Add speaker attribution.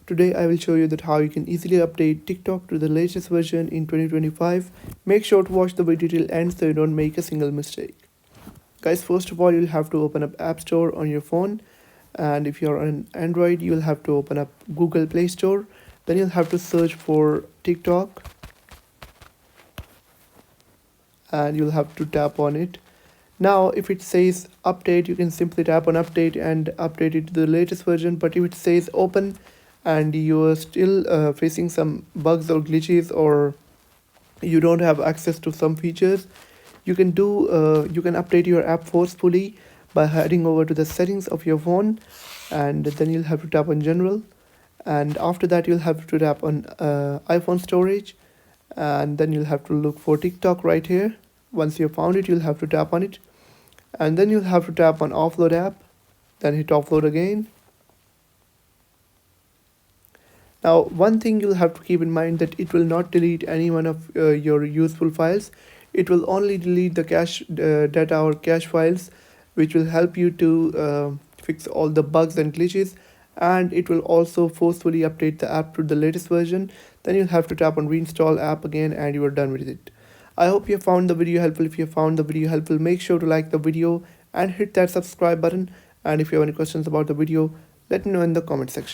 Speaker 1: Today I will show you that how you can easily update TikTok to the latest version in 2025. Make sure to watch the video till end so you don't make a single mistake. Guys, first of all, you'll have to open up App Store on your phone, and if you're on Android, you'll have to open up Google Play Store. Then you'll have to search for TikTok and you'll have to tap on it. Now if it says update, you can simply tap on update and update it to the latest version. But if it says open and you are still facing some bugs or glitches, or you don't have access to some features, you can update your app forcefully by heading over to the settings of your phone, and then you'll have to tap on general, and after that you'll have to tap on iPhone storage, and then you'll have to look for TikTok right here. Once you found it, you'll have to tap on it, and then you'll have to tap on offload app, then hit offload again. Now one thing you'll have to keep in mind that it will not delete any one of your useful files. It will only delete the cache data or cache files, which will help you to fix all the bugs and glitches, and it will also forcefully update the app to the latest version. Then you'll have to tap on reinstall app again and you are done with it. I hope you found the video helpful. If you found the video helpful, make sure to like the video and hit that subscribe button. And if you have any questions about the video, let me know in the comment section.